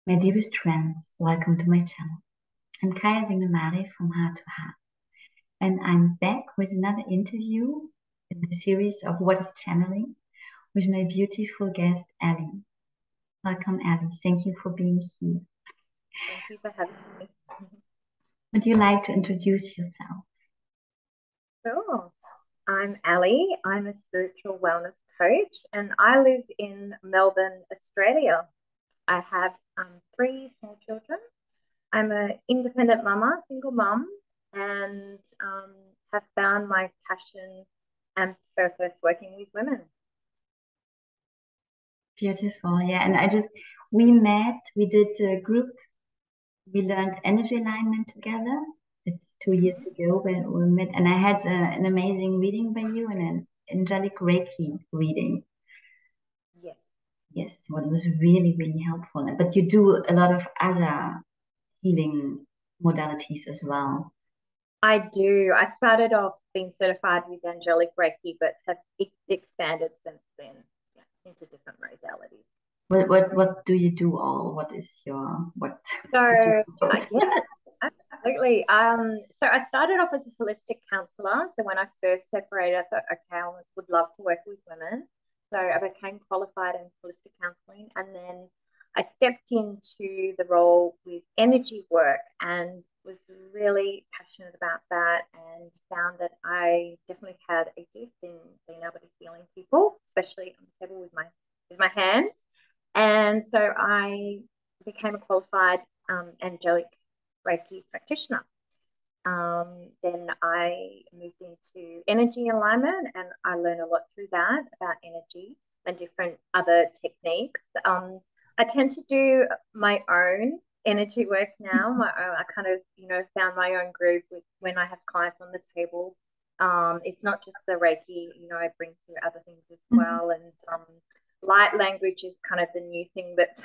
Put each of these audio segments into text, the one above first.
My dearest friends, welcome to my channel. I'm Kaya Maree from Heart to Heart, and I'm back with another interview in the series of What is Channeling with my beautiful guest, Ally. Welcome, Ally. Thank you for being here. Thank you for having me. Would you like to introduce yourself? Sure. I'm Ally. I'm a spiritual wellness coach and I live in Melbourne, Australia. I have three small children. I'm an independent mama, single mum, and have found my passion and purpose working with women. Beautiful, yeah. And we met, we did a group, we learned energy alignment together. It's 2 years ago when we met, and I had an amazing reading by you and an Angelic Reiki reading. Yes. Yes, well, it was really, really helpful. But you do a lot of other healing modalities as well. I do. I started off being certified with Angelic Reiki, but have expanded since then, into different modalities. What do you do all? What is your what? So What yeah, absolutely. So I started off as a holistic counsellor. So when I first separated, I thought, okay, I would love to work with women. So I became qualified in holistic counselling, and then I stepped into the role with energy work and was really passionate about that, and found that I definitely had a gift in being able to healing people, especially on the table with my hands. And so I became a qualified angelic Reiki practitioner. Then I moved into energy alignment, and I learned a lot through that about energy and different other techniques. I tend to do my own energy work now. I kind of, found my own groove with when I have clients on the table. It's not just the Reiki, I bring through other things as well. And light language is kind of the new thing that's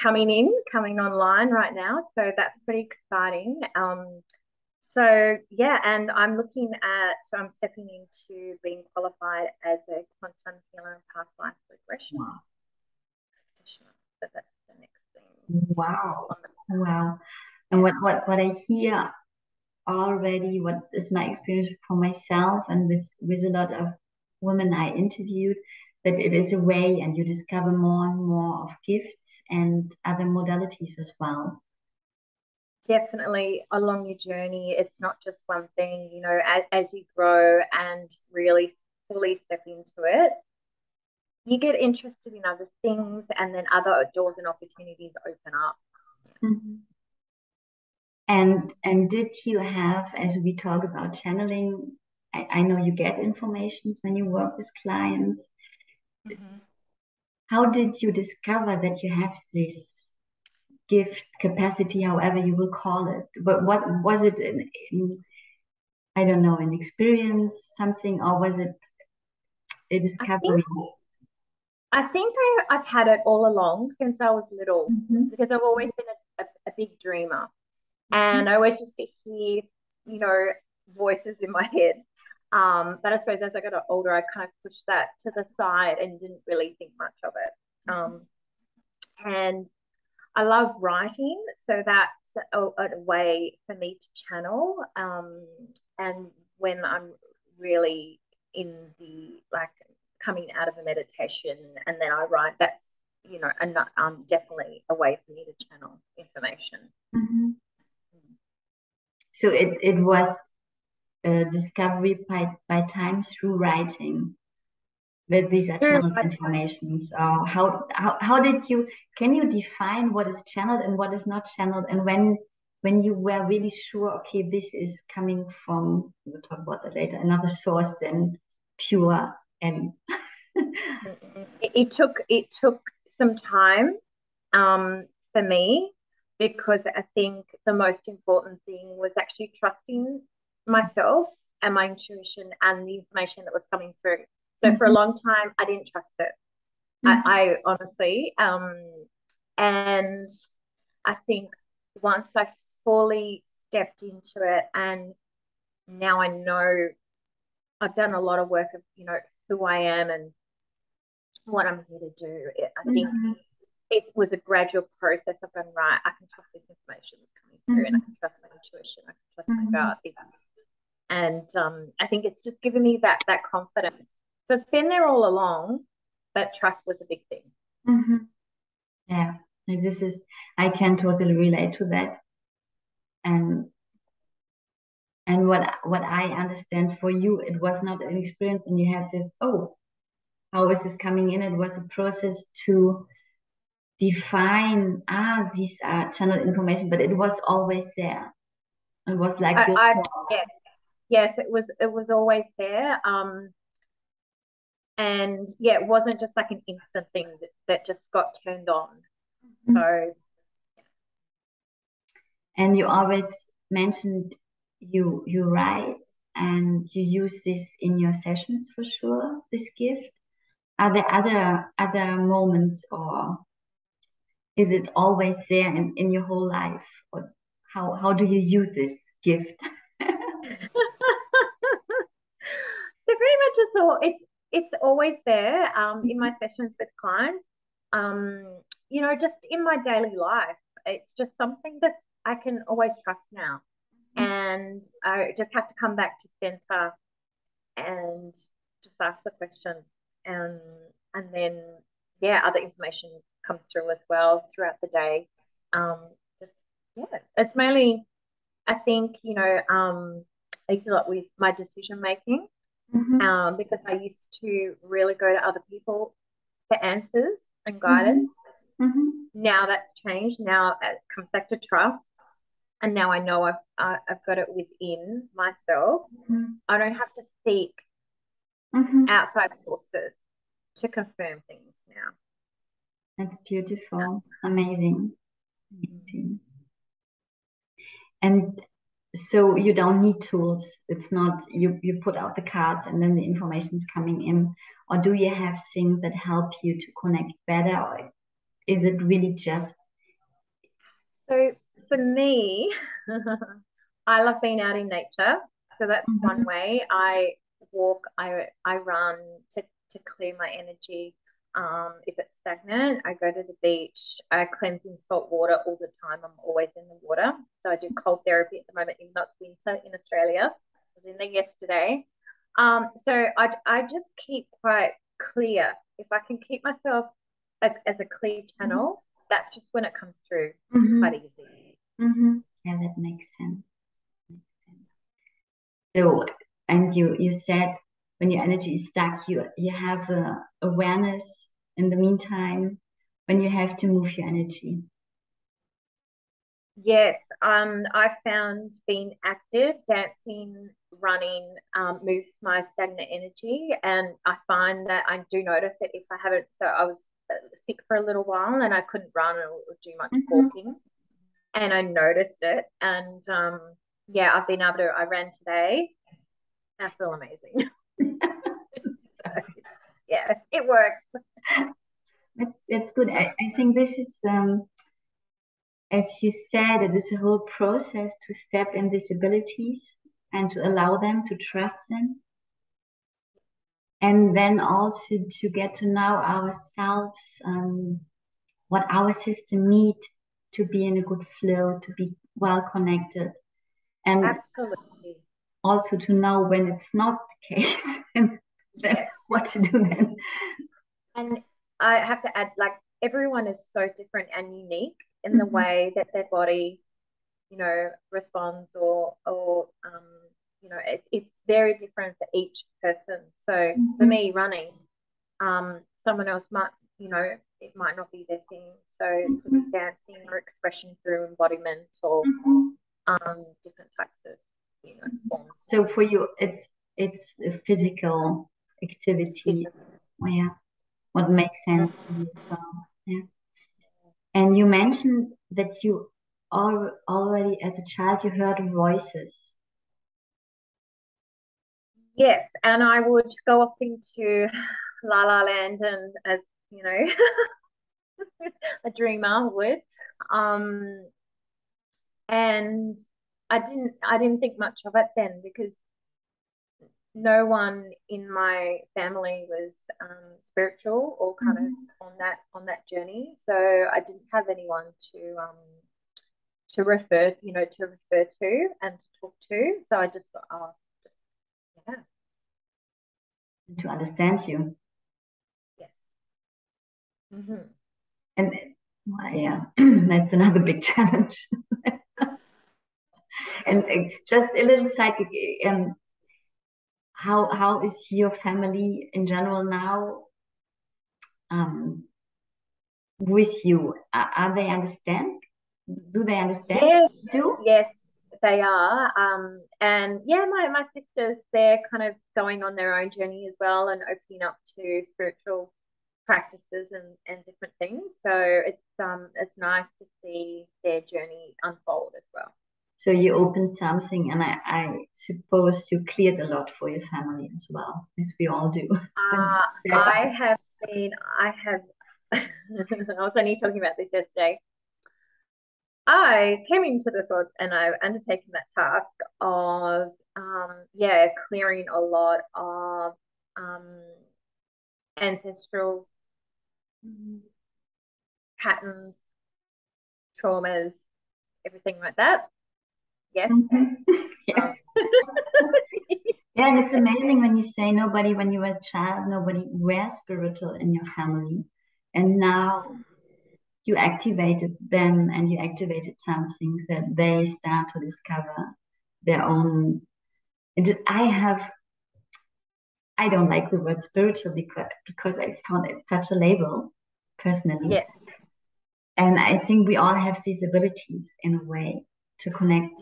coming online right now. So that's pretty exciting. So yeah, and so I'm stepping into being qualified as a quantum healer and past life regression practitioner. So that's the next thing. Wow. Wow. And what I hear already, what is my experience for myself and with a lot of women I interviewed, that it is a way and you discover more and more of gifts and other modalities as well. Definitely along your journey, it's not just one thing, as you grow and really fully step into it, you get interested in other things, and then other doors and opportunities open up. Mm-hmm. And did you have, as we talk about channeling, I know you get information when you work with clients. Mm-hmm. How did you discover that you have this gift capacity, however you will call it? But what was it I don't know, an experience, something, or was it a discovery? I think I've had it all along since I was little, Mm-hmm. because I've always been a big dreamer, and I always used to hear, voices in my head. But I suppose as I got older, I kind of pushed that to the side and didn't really think much of it. And I love writing, so that's a way for me to channel. And when I'm really in the coming out of a meditation and then I write, that's definitely a way for me to channel information. Mm-hmm. So it was a discovery by time through writing that these are channeled informations. How did you, can you define what is channeled and what is not channeled, and when you were really sure, okay, this is coming from, we'll talk about that later, another source than pure Ellie? It took some time for me, because I think the most important thing was actually trusting myself and my intuition and the information that was coming through. So for a long time, I didn't trust it. I honestly, and I think once I fully stepped into it, and now I know I've done a lot of work of, who I am and what I'm here to do. I think it was a gradual process of going, right, I can trust this information that's coming through, and I can trust my intuition, I can trust my gut. And I think it's just given me that confidence. So it's been there all along, but trust was a big thing. Yeah, I can totally relate to that. And what I understand for you, it was not an experience and you had this, oh, how is this coming in? It was a process to define, these are channel information, but it was always there. It was like your source. Yes, it was always there. And yeah, it wasn't just like an instant thing that just got turned on. So, and you always mentioned you write and you use this in your sessions for sure, this gift. Are there other moments, or is it always there in your whole life? Or how do you use this gift? So pretty much it's always there in my sessions with clients. Just in my daily life, it's just something that I can always trust now. And I just have to come back to center and just ask the question. And then, other information comes through as well throughout the day. It's mainly, I think, I used to lot with my decision making because I used to really go to other people for answers and guidance. Now that's changed. Now it comes back to trust. And now I know I've got it within myself. I don't have to seek outside sources to confirm things now. That's beautiful. Amazing. And so you don't need tools. It's not you put out the cards and then the information is coming in. Or do you have things that help you to connect better? Or is it really just... So for me, I love being out in nature. So that's one way. I walk, I run to clear my energy. If it's stagnant, I go to the beach. I cleanse in salt water all the time. I'm always in the water. So I do cold therapy at the moment, even though it's winter in Australia. I was in there yesterday. So I just keep quite clear. If I can keep myself as a clear channel, that's just when it comes through quite easy. Yeah, that makes sense. So, and you said when your energy is stuck, you have a awareness in the meantime when you have to move your energy. Yes, I found being active, dancing, running, moves my stagnant energy, and I find that I do notice it if I haven't. So I was sick for a little while, and I couldn't run or do much walking, and I noticed it, and I've been able to. I ran today. I feel amazing. Yeah, it works. It's good. I think this is, as you said, it is a whole process to step in these abilities and to allow them, to trust them. And then also to get to know ourselves, what our system need to be in a good flow, to be well connected. And absolutely, also to know when it's not the case and then what to do then. And I have to add, like, everyone is so different and unique in the way that their body, responds or it's very different for each person. So for me, running, someone else might, it might not be their thing. So it could be dancing or expression through embodiment or different types of, forms. So for you, it's a physical activity. Yeah, what makes sense for you as well. Yeah. And you mentioned that you already as a child you heard voices. Yes, and I would go off into La La Land, and as you know, a dreamer would. And I didn't think much of it then because no one in my family was spiritual or kind of on that journey. So I didn't have anyone to refer to and to talk to. So I just thought, oh, yeah. To understand you. Yes. Mm-hmm. And well, yeah, that's another big challenge. And just a little side, how is your family in general now with you? Are they understand? Do they understand Yes, what you do? yes, they are. And yeah, my sisters, they're kind of going on their own journey as well and opening up to spiritual practices and different things. So it's nice to see their journey unfold as well. So you opened something, and I suppose you cleared a lot for your family as well, as we all do. I have, I was only talking about this yesterday. I came into this world and I've undertaken that task of, clearing a lot of ancestral patterns, traumas, everything like that. Yes. Yes. Yeah, and it's amazing when you say nobody, when you were a child, nobody were spiritual in your family. And now you activated them and you activated something that they start to discover their own. I don't like the word spiritual because I found it such a label personally. Yes. And I think we all have these abilities in a way to connect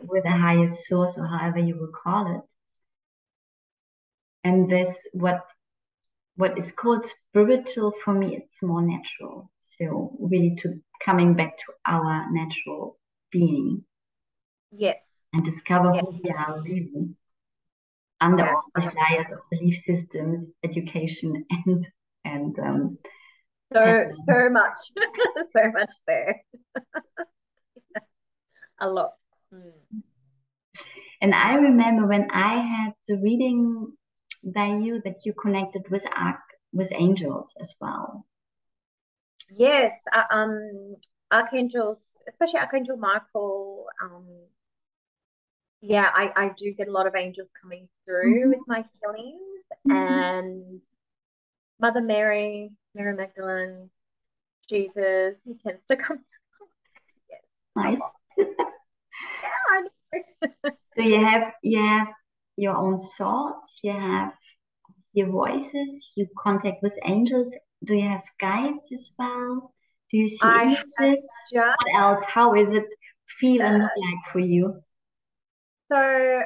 with a higher source, or however you will call it. And this, what is called spiritual, for me, it's more natural. So really to coming back to our natural being. Yes. And discover yes. who we are really under all these layers of belief systems, education, and so much so much there. A lot. And I remember when I had the reading by you that you connected with angels as well. Yes, archangels, especially Archangel Michael. I do get a lot of angels coming through with my healings, and Mother Mary, Mary Magdalene, Jesus, he tends to come through. Yes, nice. Yeah, I know. So you have your own thoughts, you have your voices, you contact with angels. Do you have guides as well? Do you see images? What else? How is it feel and look like for you? So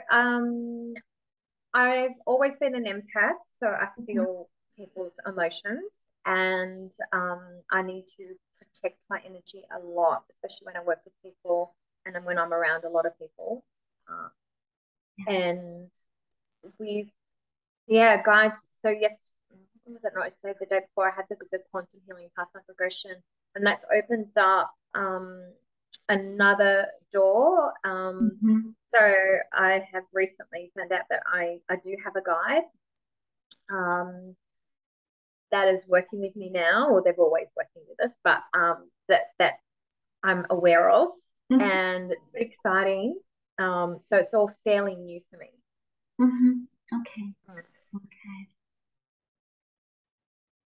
I've always been an empath, so I feel people's emotions, and I need to protect my energy a lot, especially when I work with people and then when I'm around a lot of people. And guys. So yes, when was it? Not yesterday, the day before, I had the quantum healing past life regression, and that's opened up another door. So I have recently found out that I do have a guide that is working with me now, or they've always working with us, but that I'm aware of, and it's exciting. So it's all fairly new for me. Okay. Okay.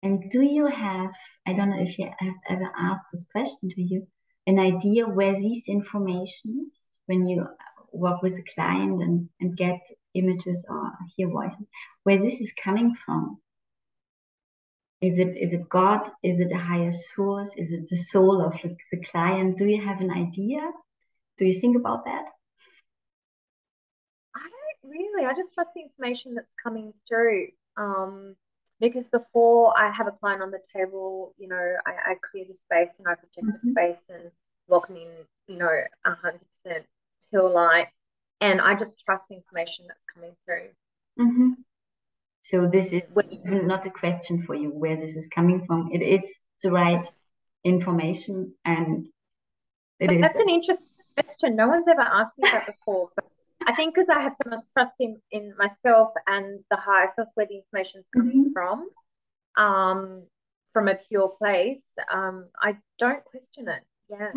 And do you have, I don't know if you have ever asked this question to you, an idea where these informations, when you work with a client and get images or hear voices, where this is coming from? Is it God? Is it a higher source? Is it the soul of the client? Do you have an idea? Do you think about that? I don't really. I just trust the information that's coming through. Because before I have a client on the table, I clear the space and I protect the space and welcome in, 100% pure light. And I just trust the information that's coming through. So this is even not a question for you where this is coming from. It is the right information, and That's an interesting question. No one's ever asked me that before. But I think because I have so much trust in myself and the higher source where the information is coming from. from a pure place, I don't question it. Yeah.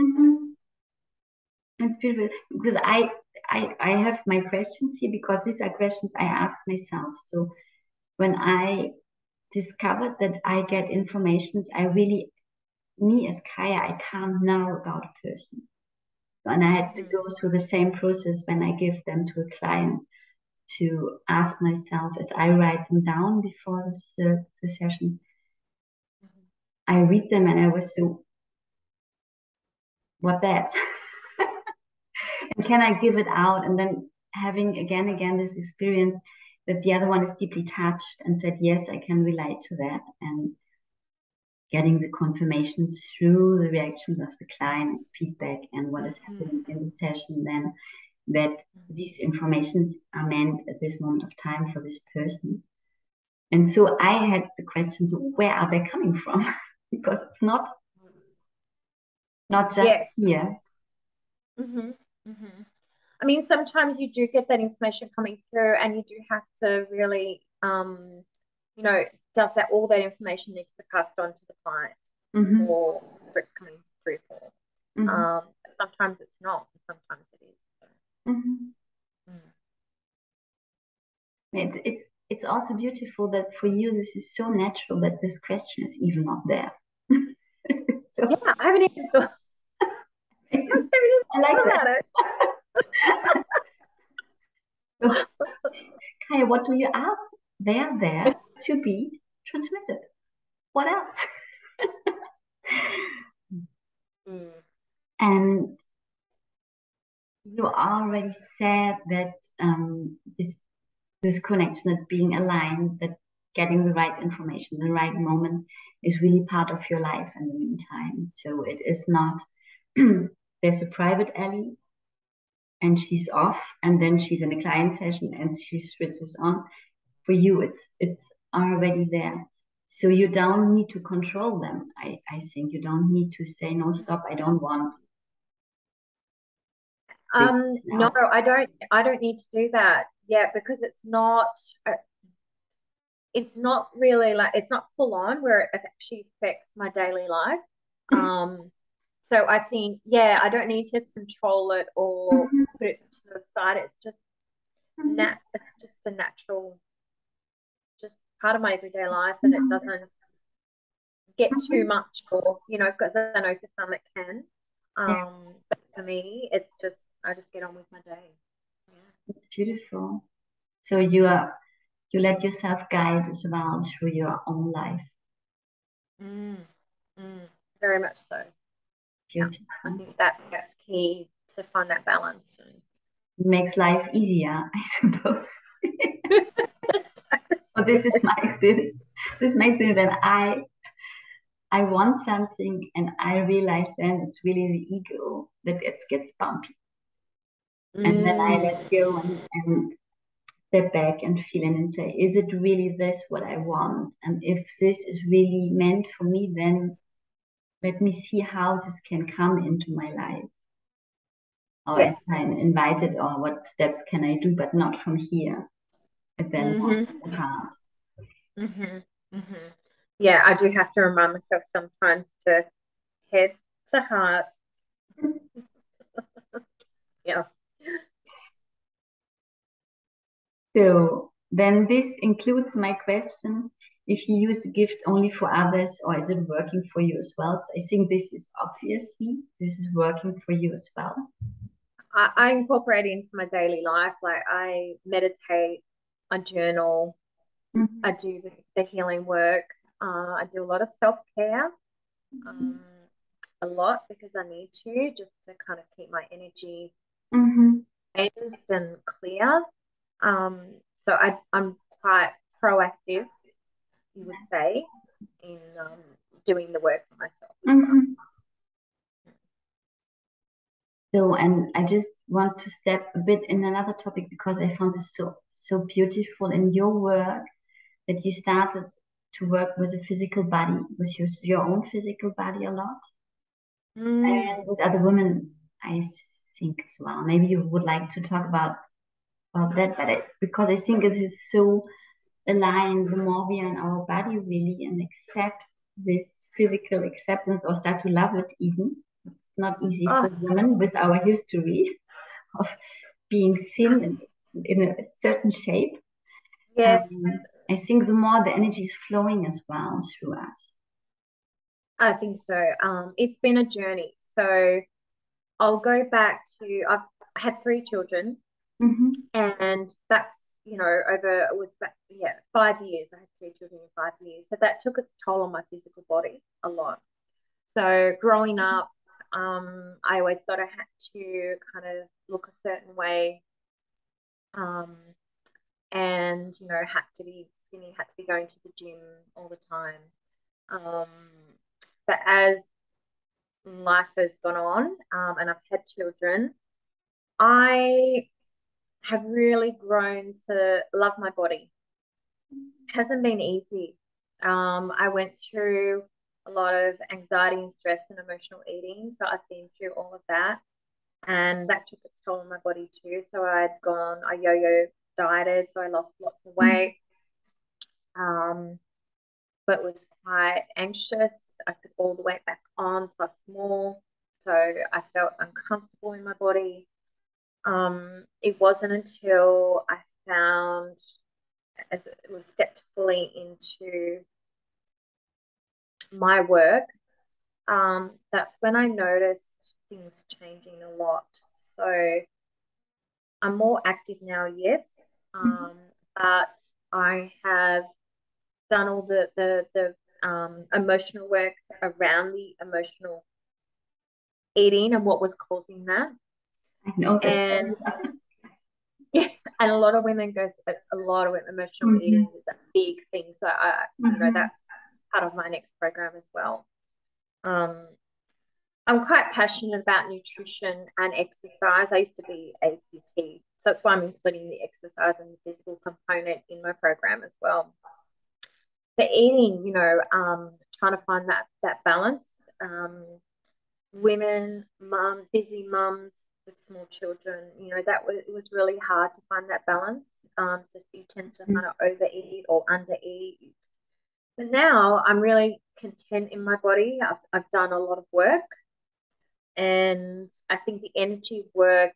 It's beautiful because I have my questions here because these are questions I ask myself. So when I discovered that I get informations me as Kaya, I can't know about a person. And I had to go through the same process when I give them to a client to ask myself as I write them down before the sessions. I read them and I was so, what's that? And can I give it out? And then having again this experience that the other one is deeply touched and said, yes, I can relate to that. And getting the confirmation through the reactions of the client, feedback, and what is happening in the session, then that these informations are meant at this moment of time for this person. And so I had the question, so where are they coming from? Because it's not just here. I mean, sometimes you do get that information coming through and you do have to really, you know, does that all that information needs to be passed on to the client or it's coming through for. Sometimes it's not, sometimes it is. It's also beautiful that for you this is so natural that this question is even not there. So, yeah, I haven't even thought. I like that. So, Kaya, what do you ask? They are there to be transmitted. What else? And you already said that this connection, that being aligned, that getting the right information, the right moment is really part of your life in the meantime. So it is not, there's a private Ally and she's off and then she's in a client session and she switches on. For you, it's already there. So you don't need to control them. I think you don't need to say, no, stop, I don't want. No, I don't need to do that. Yeah, because it's not really like, it's not full on where it actually affects my daily life. So I think, yeah, I don't need to control it or put it to the side. It's just it's just a natural, just part of my everyday life, and it doesn't get too much, or because I know for some it can. But for me, it's just I just get on with my day. Yeah. It's beautiful. So you let yourself guide as well through your own life. Very much so. Beautiful. I think that's key to find that balance. It makes life easier, I suppose. Well, this is my experience. This makes me when I want something and I realize then it's really the ego that gets bumpy. And then I let go and step back and feel in and say, is it really this what I want? And if this is really meant for me, then let me see how this can come into my life. Or if I'm invited, or what steps can I do, but not from here. But then the heart. Yeah, I do have to remind myself sometimes to head the heart. Yeah. So then this includes my question, if you use the gift only for others, or is it working for you as well? So I think this is working for you as well. I incorporate it into my daily life. Like I meditate, I journal, I do the healing work. I do a lot of self-care, a lot, because I need to, just to kind of keep my energy balanced and clear. So I'm quite proactive, you would say, in doing the work for myself as well. So, and I just want to step a bit in another topic, because I found this so beautiful in your work, that you started to work with a physical body, with your own physical body a lot, and with other women, I think as well. Maybe you would like to talk about that, but because I think it is so aligned. The more we are in our body really and accept this physical acceptance or start to love it even. It's not easy Oh, for women with our history of being thin in a certain shape. yes, I think the more the energy is flowing as well through us. I think so. It's been a journey. So I'll go back to I've had 3 children, and that's over it was 5 years. I had 3 children in 5 years, so that took its toll on my physical body a lot. So growing up, I always thought I had to kind of look a certain way, and had to be skinny, had to be going to the gym all the time. But as life has gone on, and I've had children, I have really grown to love my body. It hasn't been easy. I went through a lot of anxiety and stress and emotional eating, so I've been through all of that, and that took its toll on my body too. So I yo-yo dieted, so I lost lots of weight, but was quite anxious. I put all the weight back on plus more, so I felt uncomfortable in my body. It wasn't until I found, as it was stepped fully into my work, that's when I noticed things changing a lot. So I'm more active now, yes, but I have done all the emotional work around the emotional eating and what was causing that. I know that. And yeah, and a lot of women emotional eating is a big thing. So that's part of my next program as well. I'm quite passionate about nutrition and exercise. I used to be AEDT, so that's why I'm including the exercise and the physical component in my program as well. For eating, trying to find that balance. Women, busy mums with small children, it was really hard to find that balance. So you tend to kind of overeat or undereat. But now I'm really content in my body. I've done a lot of work, and I think the energy work,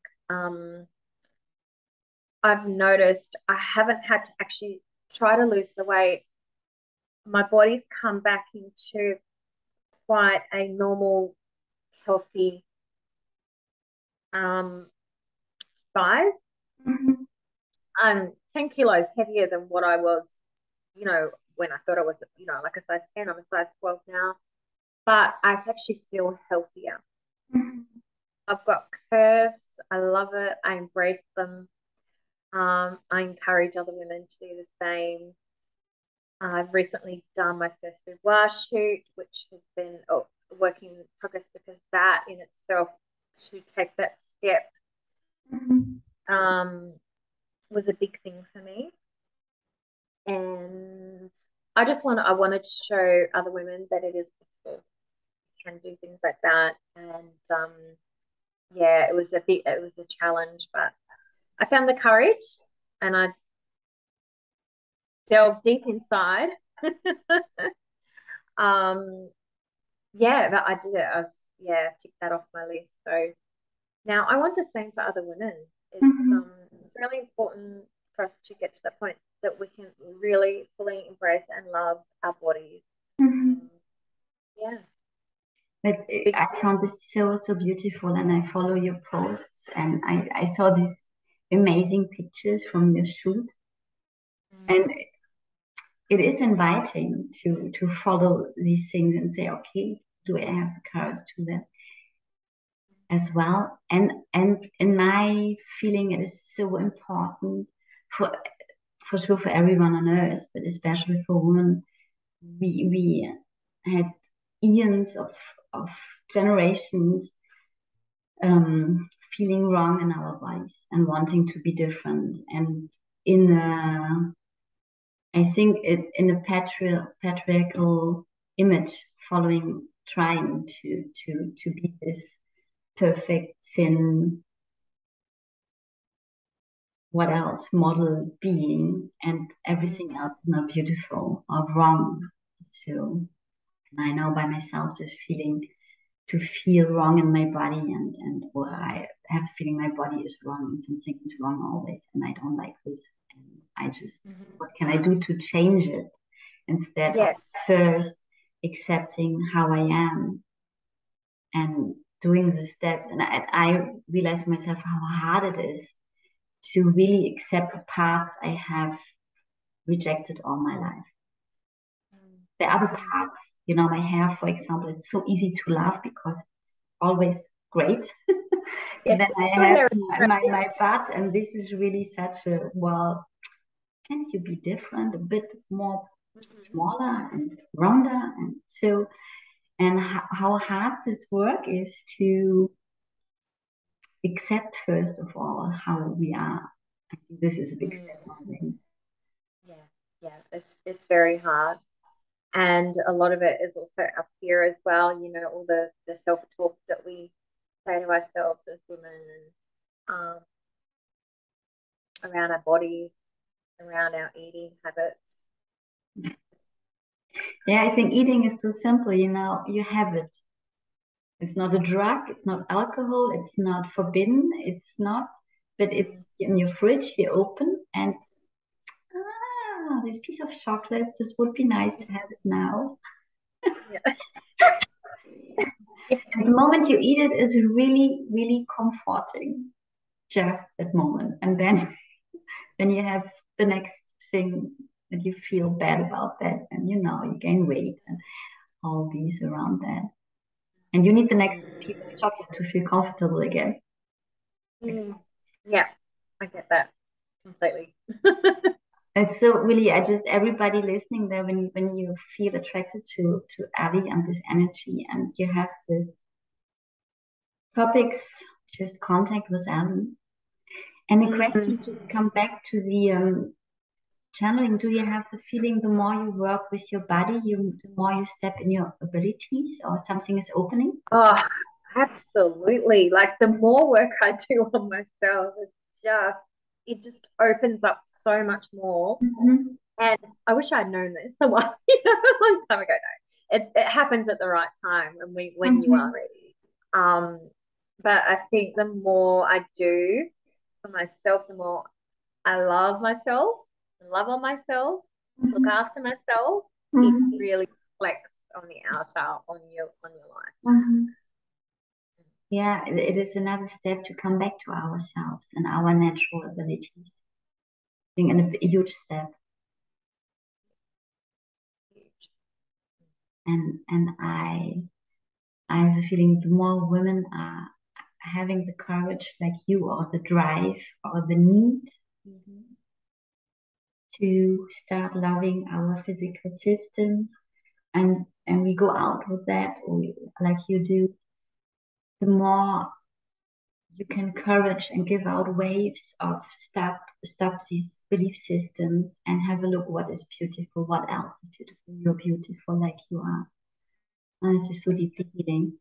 I've noticed I haven't had to actually try to lose the weight. My body's come back into quite a normal, healthy size. I'm 10 kilos heavier than what I was, when I thought I was, like a size 10. I'm a size 12 now. But I actually feel healthier. I've got curves. I love it. I embrace them. I encourage other women to do the same. I've recently done my first boudoir shoot, which has been a work in progress, because that in itself, to take that step, was a big thing for me. And I wanted to show other women that it is possible. You can do things like that. And it was a challenge, but I found the courage, and I delved deep inside. But I did it. Ticked that off my list. So now I want the same for other women. It's really important for us to get to that point that we can really fully embrace and love our bodies. But I found this so beautiful, and I follow your posts, and I saw these amazing pictures from your shoot, and it is inviting to follow these things and say, okay, do I have the courage to that as well? And in my feeling, it is so important for sure for everyone on earth, but especially for women. We had eons of generations feeling wrong in our bodies and wanting to be different, and I think in a patriarchal image, following, trying to be this perfect, thin, what else, model being, and everything else is not beautiful or wrong. So And I know by myself this feeling to feel wrong in my body, and or I have the feeling my body is wrong and something is wrong always, and I don't like this. And I just, what can I do to change it? Instead of first accepting how I am and doing the steps. And I realized for myself how hard it is to really accept the parts I have rejected all my life. The other parts, you know, my hair, for example, it's so easy to love because it's always great. And then I have my butt, and this is really such a, well, can't you be different, a bit more smaller and rounder? And so, and how hard this work is to accept, first of all, how we are. I think this is a big step on them. Yeah, it's very hard. And a lot of it is also up here as well, you know, all the self-talk that we say to ourselves as women, and around our bodies, around our eating habits. Yeah, I think eating is so simple, you know, you have it. It's not a drug, it's not alcohol, it's not forbidden, it's not, but it's in your fridge, you open, and this piece of chocolate, this would be nice to have it now. Yeah. And the moment you eat it is really, really comforting, just that moment. And then you have the next thing that you feel bad about that, and you know, you gain weight and all these around that. And you need the next piece of chocolate to feel comfortable again. Yeah, I get that completely. And so really, I just, everybody listening there, when you feel attracted to Ally and this energy, and you have this topics, just contact with Ally. And a question to come back to the channeling, do you have the feeling the more you work with your body, the more you step in your abilities, or something is opening? Oh, absolutely. Like the more work I do on myself, it just opens up so much more. And I wish I'd known this a while, a long time ago. No, it happens at the right time, and when you are ready. But I think the more I do for myself, the more I love myself, love on myself, look after myself. It really reflects on the outer, on your life. Yeah, it is another step to come back to ourselves and our natural abilities. I think a huge step. And I have the feeling the more women are having the courage like you, or the drive, or the need to start loving our physical systems, and we go out with that, or like you do, the more you can courage and give out waves of stop these belief systems and have a look what is beautiful, what else is beautiful. You're beautiful like you are. And this is so deeply healing.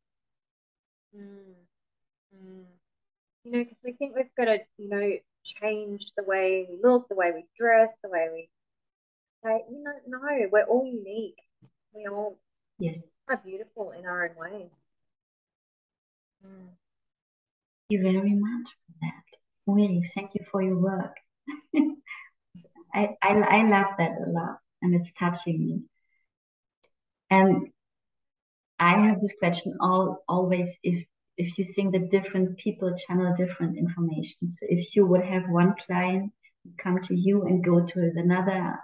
You know, because we think we've got to, you know, change the way we look, the way we dress, the way we say, you know, no, we're all unique. We all are beautiful in our own way. Thank you very much for that. Really, thank you for your work. I love that a lot, and it's touching me. And I have this question always, if you think that different people channel different information. So if you would have one client come to you and go to another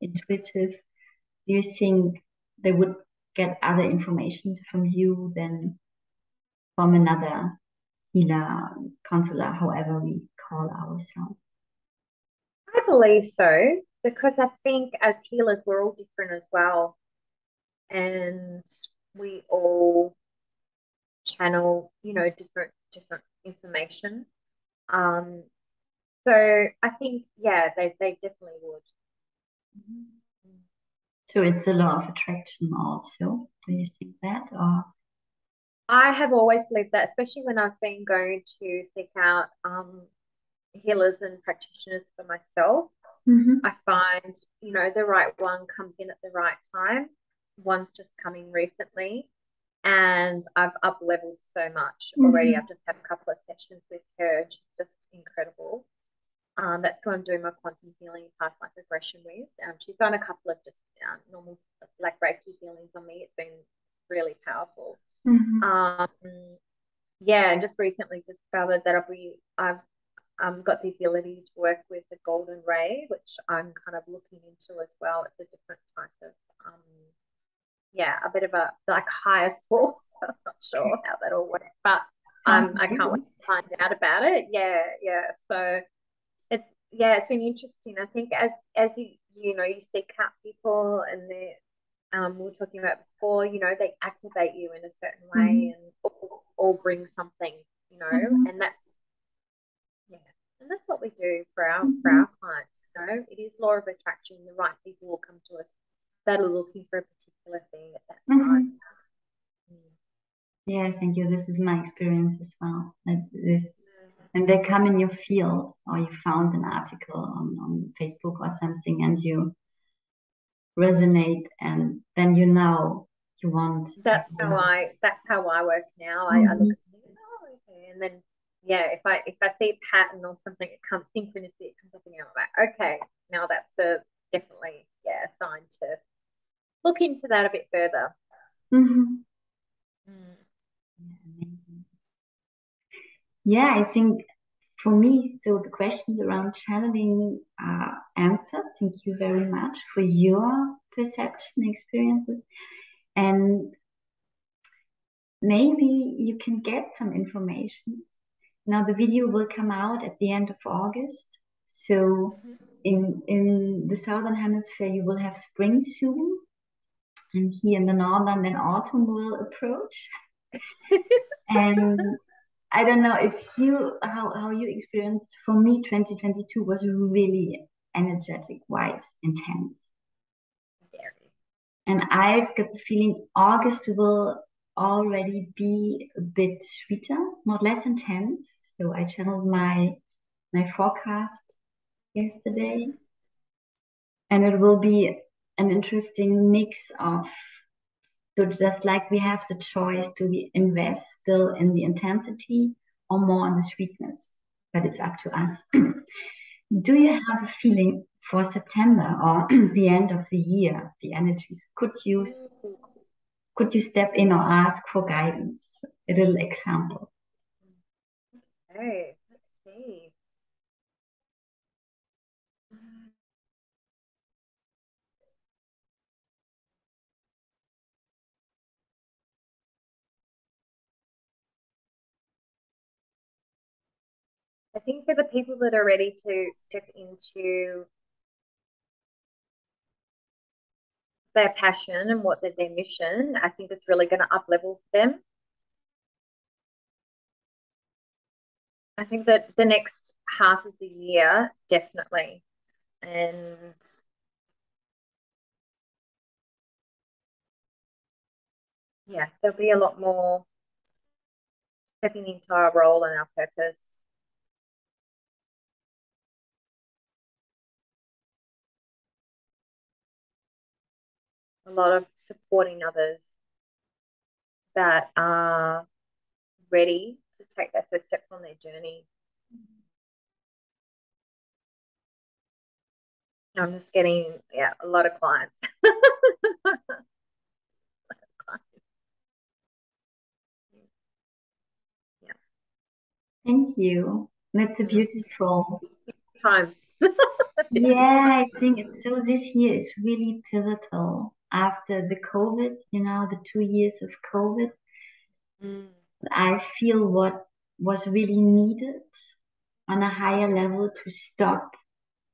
intuitive, do you think they would get other information from you than from another healer, counselor, however we call ourselves? I believe so, because I think as healers, we're all different as well. And we all channel, you know, different information. So I think, yeah, they definitely would. So it's a law of attraction also. Do you think that? Or I have always believed that, especially when I've been going to seek out healers and practitioners for myself. I find, you know, the right one comes in at the right time. one's just coming recently, and I've up leveled so much already. I've just had a couple of sessions with her. She's just incredible. That's who I'm doing my quantum healing past life regression with. She's done a couple of just normal like Reiki healings on me. It's been really powerful. Yeah, and just recently discovered that I've got the ability to work with the golden ray, which I'm kind of looking into as well. It's a different type of a bit of a like higher source. I'm not sure how that all works, but I can't wait to find out about it. Yeah. So it's been interesting. I think as you know, you seek out people, and they we were talking about before, you know, they activate you in a certain way, and all bring something, you know, and that's what we do for our clients. You know, it is law of attraction. The right people will come to us that are looking for a particular thing at that time. Yes, thank you. This is my experience as well. And they come in your field, or you found an article on Facebook or something, and you resonate, and then you know you want. That's how I work now. I look at things, okay, and then if I see a pattern or something, it comes synchronicity, it comes up again. I'm like, okay, now that's definitely a sign to look into that a bit further. Yeah, I think for me, so the questions around channeling are answered. Thank you very much for your perception experiences. And maybe you can get some information. Now the video will come out at the end of August. So in the Southern Hemisphere, you will have spring soon. And here in the Northern, then autumn will approach. And I don't know if how you experienced. For me, 2022 was really energetic, wise, intense. Very. And I've got the feeling August will already be a bit sweeter, not less intense. So I channeled my forecast yesterday, and it will be an interesting mix of. So just like we have the choice to invest still in the intensity or more on the sweetness, but it's up to us. Do you have a feeling for September or the end of the year, the energies? Could you step in or ask for guidance? A little example. Okay, let's see. I think for the people that are ready to step into their passion and what their mission, I think it's really going to up level them. I think that the next half of the year, definitely. And there'll be a lot more stepping into our role and our purpose. A lot of supporting others that are ready to take that first step on their journey. I'm just getting a lot of clients. Thank you. That's a beautiful time. Yeah, I think it's so. This year is really pivotal after the COVID, the 2 years of COVID. I feel what was really needed on a higher level to stop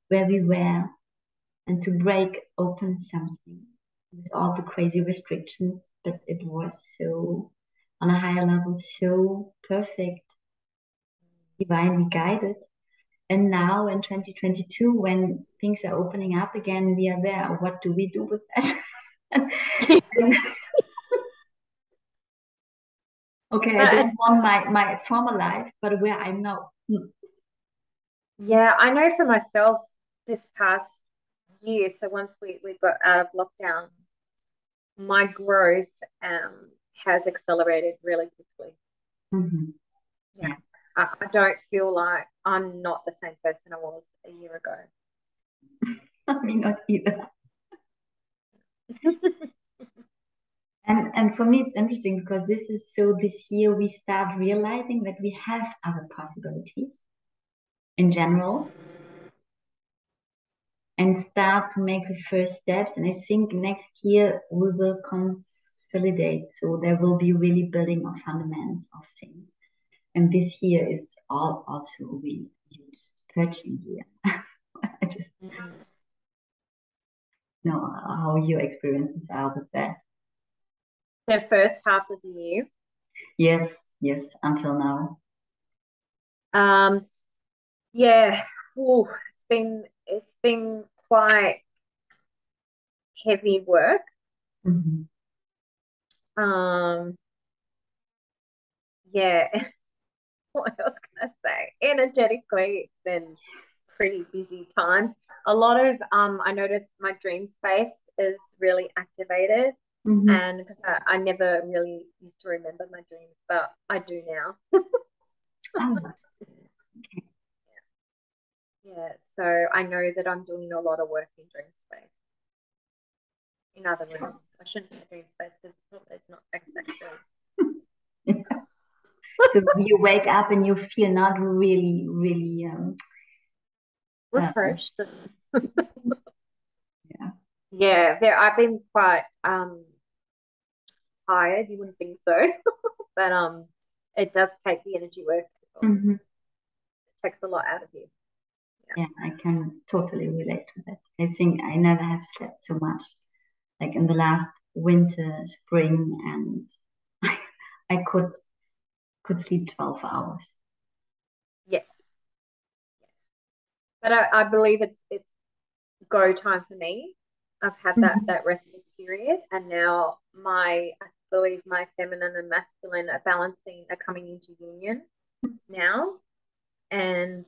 where we were and to break open something with all the crazy restrictions, but it was so on a higher level, so perfect, divinely guided. And now in 2022, when things are opening up again, we are there. What do we do with that? Okay, I don't want my former life, but where I'm now. Yeah, I know for myself this past year, so once we got out of lockdown, my growth has accelerated really quickly. Mm-hmm. Yeah. I don't feel like I'm not the same person I was a year ago. Me not either. And for me, it's interesting because this year we start realizing that we have other possibilities in general and start to make the first steps. And I think next year we will consolidate. So there will be really building of fundamentals of things. And this year is also a really huge purging year. I just know how your experiences are with that. The first half of the year. Yes, until now. Yeah. Ooh, it's been quite heavy work. Mm-hmm. Yeah. What else can I say? Energetically, it's been pretty busy times. A lot of I noticed my dream space is really activated. Mm-hmm. And because I never really used to remember my dreams, but I do now. Oh. Yeah, so I know that I'm doing a lot of work in dream space. In other rooms, I shouldn't say dream space because it's not exactly. Yeah. So you wake up and you feel not really, really Refreshed. yeah. Yeah, I've been quite tired. You wouldn't think so, but it does take the energy work. Mm-hmm. It takes a lot out of you. Yeah, I can totally relate to that. I think I never have slept so much, like in the last winter, spring, and I could sleep 12 hours. Yes, but I believe it's go time for me. I've had that resting period, and now I believe my feminine and masculine are balancing, are coming into union now, and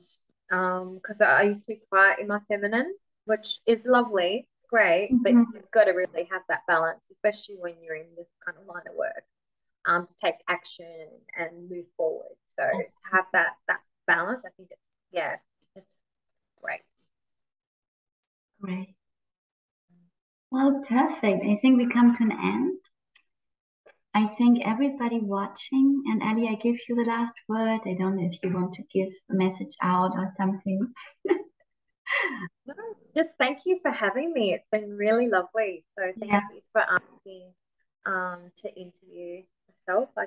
because I used to be quiet in my feminine, which is lovely, great, but you've got to really have that balance, especially when you're in this kind of line of work, to take action and move forward. So to have that balance, I think it's great. Great. Well, perfect. I think we come to an end. I thank everybody watching. And Ali, I give you the last word. I don't know if you want to give a message out or something. No, just thank you for having me. It's been really lovely. So thank you for asking to interview myself. I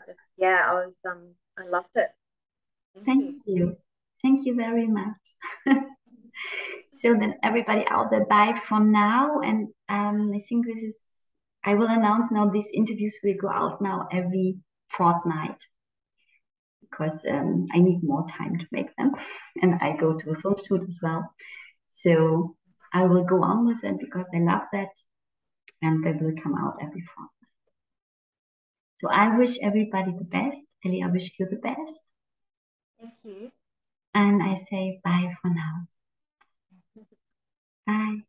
loved it. Thank you. Thank you very much. So then everybody out there, bye for now. And I think I will announce now these interviews will go out now every fortnight because I need more time to make them. And I go to a film shoot as well. So I will go on with it because I love that. And they will come out every fortnight. So I wish everybody the best. Ellie, I wish you the best. Thank you. And I say bye for now. Bye.